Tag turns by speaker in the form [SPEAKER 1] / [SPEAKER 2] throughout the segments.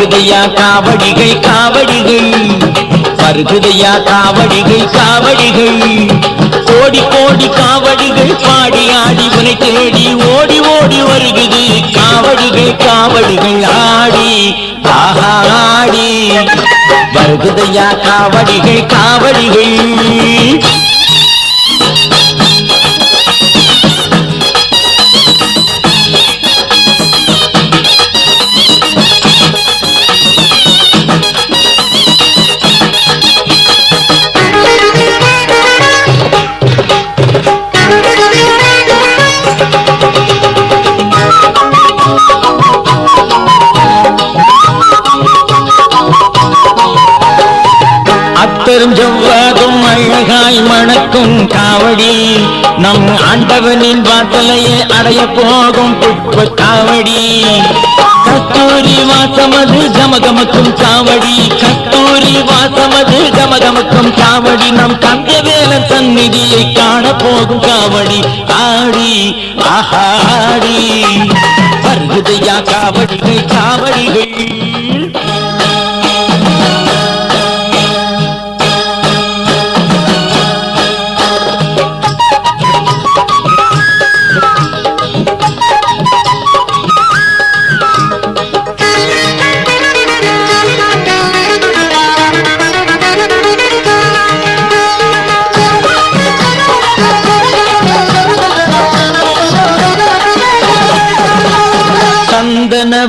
[SPEAKER 1] வருகுதையா காவடிகள் காவடிகள் வருகுதையா காவடிகள் காவடிகள் கோடி கோடி காவடிகள் பாடி ஆடி உனை தேடி ஓடி ஓடி வருகுது காவடிகள் காவடிகள் ஆடி ஆடி வருகுதையா காவடிகள் காவடிகள் அத்தரும் ஜவ்வாதும் அழகாய் மணக்கும் காவடி நம் ஆண்டவனின் வாசலையே அடைய போகும் புட்ப காவடி கஸ்தூரி வாசமது கமகமக்கும் காவடி கஸ்தூரி வாசமது கமகமக்கும் காவடி நம் கந்தவேலன் சந்நிதியை காண போகும் காவடி ஆடி ஆடி வருகுதையா காவடிகள் காவடிகள்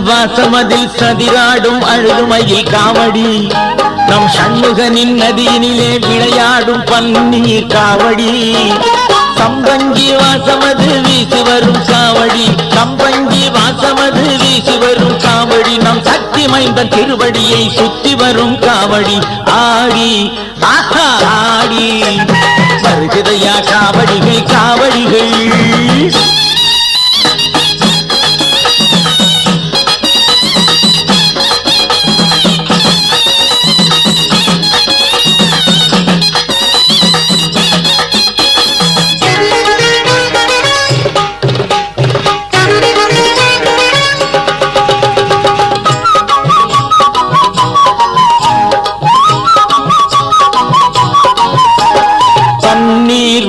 [SPEAKER 1] வாசமதில் சதிராடும் அழுதுமையில் காவடி நம் சண்முகனின் நதியினிலே விளையாடும் பன்னீர் காவடி சம்பங்கி வாசமது வீசி வரும் காவடி சம்பங்கி வாசமது வீசி வரும் காவடி நம் சக்தி மைந்தன் திருவடியை சுத்தி வரும் காவடி ஆடி ஆடி வருகுதையா காவடிகள் காவடிகள்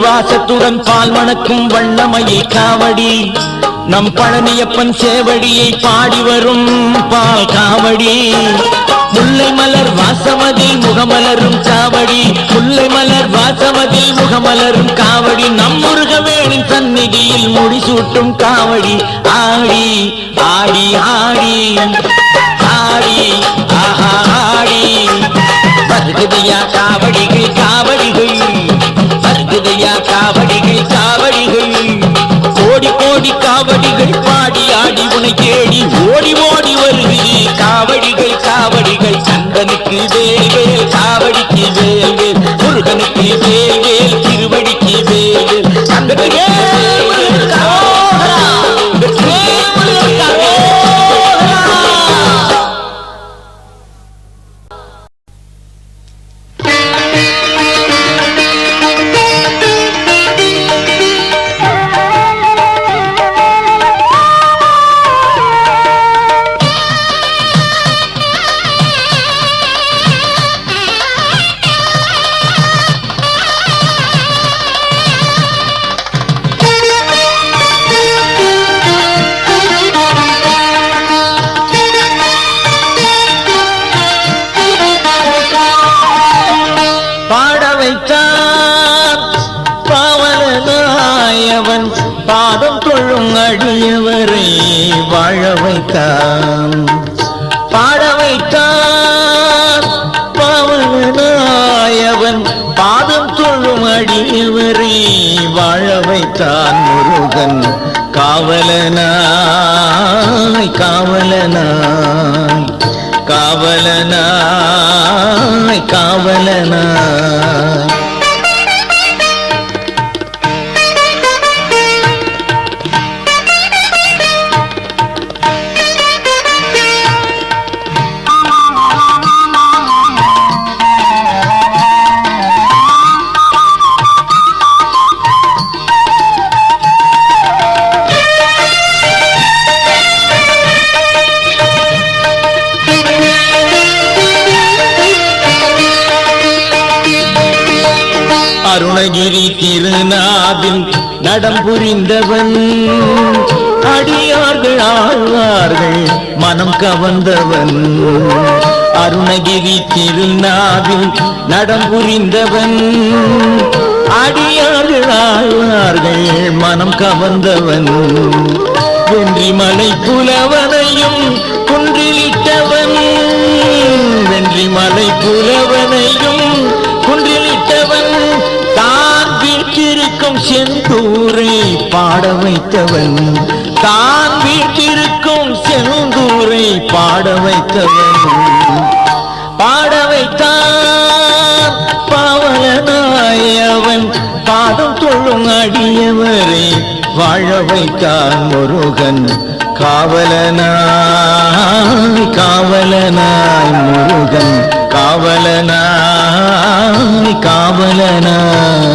[SPEAKER 1] வாசத்துடன் பால் மணக்கும் வண்ணமையில் காவடி நம் பழனியப்பன் சேவடியை பாடி வரும் பால் காவடி முல்லை மலர் வாசமதில் முகமலரும் காவடி முல்லை மலர் வாசமதில் முகமலரும் காவடி நம் முருகவேணின் சந்நிதியில் முடிசூட்டும் காவடி ஆடி ஆடி ஆடி ஆடி ஆடி வருகுதையா காவடிகள் காவடிகள் வருகுதையா காவடிகள் காவடிகள் கோடி கோடி காவடிகள் பாடி ஆடி உனை தேடி ஓடி ஓடி வருகிறது காவடிகள் காவடிகள் சந்தனுக்கு வேல் வேல் காவடிக்கு வேல் வேல் முருகனுக்கு வேல் வேல் திருவடிக்கு வேல் வேல் சந்தனுக்கு பாதம் தொழும் அடியவரை வாழ வைத்தான் பாட வைத்தான் பாவனாயவன் பாதம் தொழும் அடியவரை வாழ வைத்தான் முருகன் காவலனாய் காவலனாய் காவலனாய் காவலனாய் அருணகிரி திருநாவில் நடம் புரிந்தவன், அடியார்கள் ஆழ்வார்கள் மனம் கவர்ந்தவன். அருணகிரி திருநாவில் நடம் புரிந்தவன், அடியார்கள் ஆழ்வார்கள் மனம் கவர்ந்தவன். வென்றிமலை புலவனையும் குன்றிலிட்டவன், வென்றிமலை புலவனையும் குன்றிலிட்டவன். தான் வீற்றிருக்கும் செந்தூரை பாட வைத்தவன், தான் வீற்றிருக்கும் செந்தூரை பாட வைத்தவன். பாட வைத்தான் பாவலனாய் அவன், பாதம் தொழும் அடியவரை வாழ வைத்தான் முருகன். காவலனாய் காவலனாய் முருகன், காவலனாய் காவலனாய்.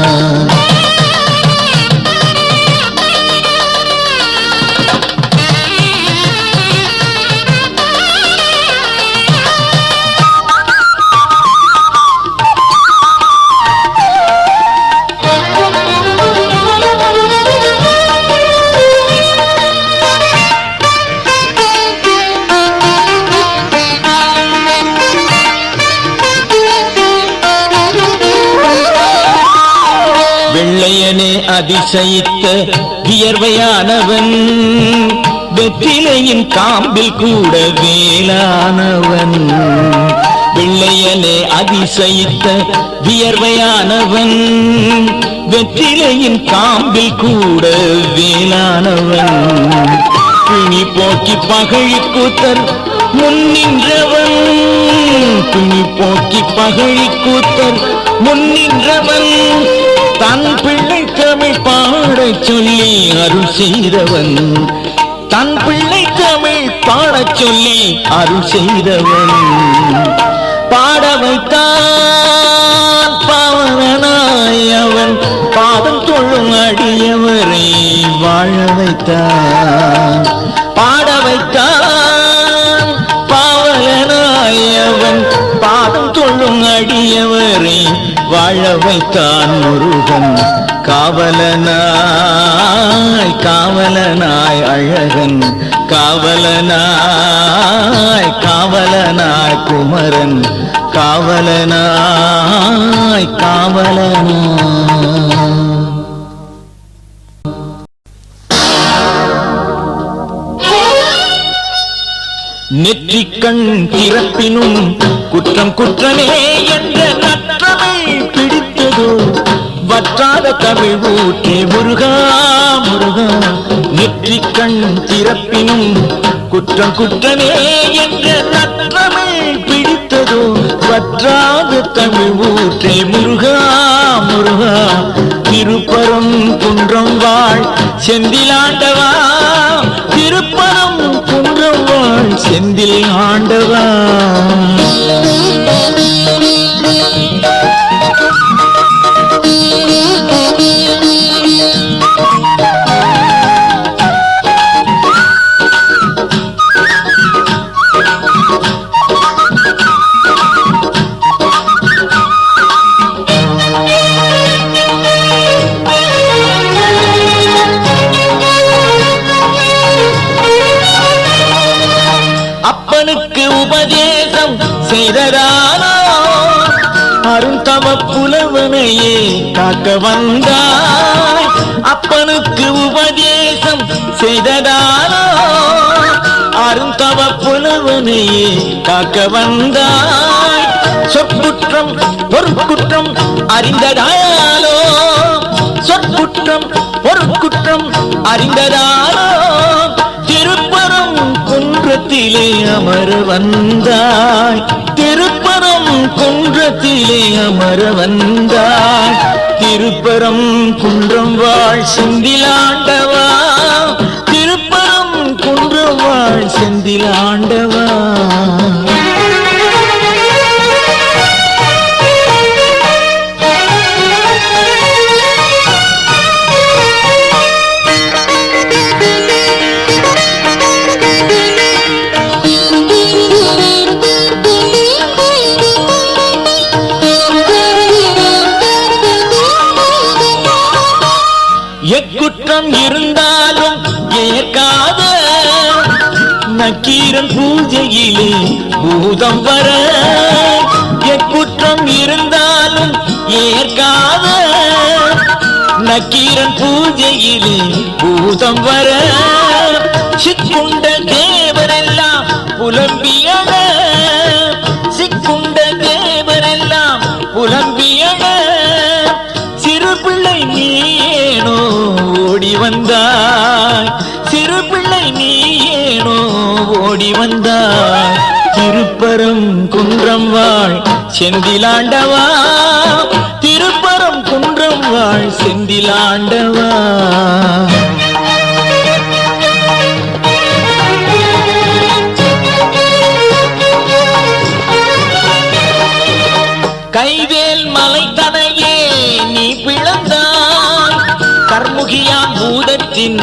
[SPEAKER 1] வெள்ளையனே அதிசயித்த வியர்வையானவன், வெற்றிலையின் காம்பில் கூட வேளானவன். வெள்ளையனே அதிசயித்த வியர்வையானவன், வெற்றிலையின் காம்பில் கூட வேளானவன். பிணி போக்கி பகழி கூத்தர் முன்னின்றவன், பிணி போக்கி பகழி கூத்தர் முன்னின்றவன். தன் பிள்ளை தமிழ் பாடச் சொல்லி அருள் செய்தவன், தன் பிள்ளை தமிழ் பாடச் சொல்லி அருள் செய்தவன். பாட வைத்தான் பாவனாய் அவன், பாதம் தொழும் அடியவரை வாழ வைத்தான். பாட வைத்தான் பாவனாய் அவன், பாதம் தொழும் அடியவரை வாழ வைத்தான் முருகன். காவலனாய் காவலனாய் அழகன், காவலனாய் காவலனாய் குமரன், காவலனாய் காவலனாய். நெற்றிக்கண் திறப்பினும் குற்றம் குற்றமே என்ற நற்றமை பிடித்ததோ, வற்றாத தமிழ் ஊற்றே முருகா முருகா. நெற்றிக்கண் திறப்பினும் குற்றம் குற்றமே என்ற நற்றமை பிடித்ததோ, வற்றாத தமிழ் ஊற்றே முருகா முருகா. திருப்பரம் குன்றம் வாழ் செந்திலாண்டவா, திருப்பரம் குன்றம் வாழ் செந்தில் ஆண்டவா. அப்பனுக்கு உபதேசம் செய்ததானோ, அருந்தவ புலவனையே காக்க வந்தாய். அப்பனுக்கு உபதேசம் செய்ததானோ, அருந்தவ புலவனையே காக்க வந்தாய். சொற்குற்றம் பொருட்குற்றம் அறிந்ததாலோ, சொற்குற்றம் பொருட்குற்றம் அறிந்ததாலோ, திருப்பரம் குன்றத்திலே அமர வந்தாய். திருப்பரம் குன்றத்திலே அமர வந்தாய். திருப்பரம் குன்றம் வாழ் செந்திலாண்டவா, திருப்பரம் குன்றம் வாழ் செந்திலாண்டவா. எக்குற்றம் இருந்தாலும் ஏற்காத நக்கீரன் பூஜையிலே பூதம் வர, எக்குற்றம் இருந்தாலும் ஏற்காத நக்கீரன் பூஜையிலே பூதம் வர, சிக்குண்ட தேவரெல்லாம் புலம்பியட, சிக்குண்ட தேவரெல்லாம் புலம்பியட, சிறு பிள்ளை நீயேனோ ஓடி வந்தாய், சிறு பிள்ளை நீயேனோ ஓடி வந்தாய், திருப்பரம் குன்றம் வாழ் செந்திலாண்டவா, திருப்பரம் குன்றம் வாழ் செந்திலாண்டவா. கைவேல் மலை தனையே நீ பிளந்தாய், கர்முகியாம் பூதத்தின்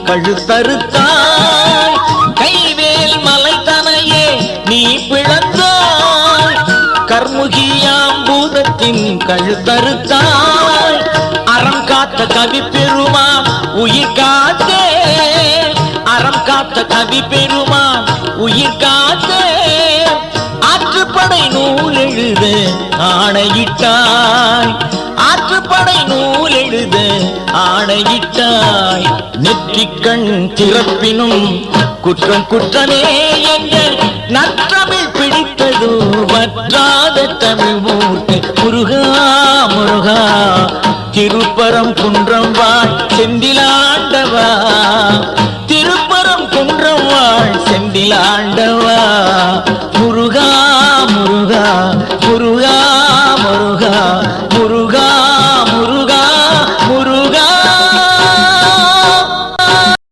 [SPEAKER 1] கழுத்தறுத்தாய், கைவேல் மலை தனையே நீ பிளந்தாய், கர்முகியாம் பூதத்தின் கழுத்தறுத்தாய், அறம் காத்த கவி பெருமான் உயிர் காத்தே, அறம் காத்த கவி பெருமான் உயிர் காத்தே, ஆற்றுப்படை நூல் எழுத ஆணையிட்டாய், ஆற்றுப்படை நூல் எழுத ஆணையிட்டாய், நெற்றிக்கண் திறப்பினும் குற்றம் குற்றமே என்ற நற்றமிழ் பிடித்ததோ வற்றாத தமிழ் மூர்த்தி முருகா முருகா, திருப்பரம் குன்றம் வாழ் செந்திலாண்டவா, திருப்பரம் குன்றம் வாழ் செந்திலாண்டவா.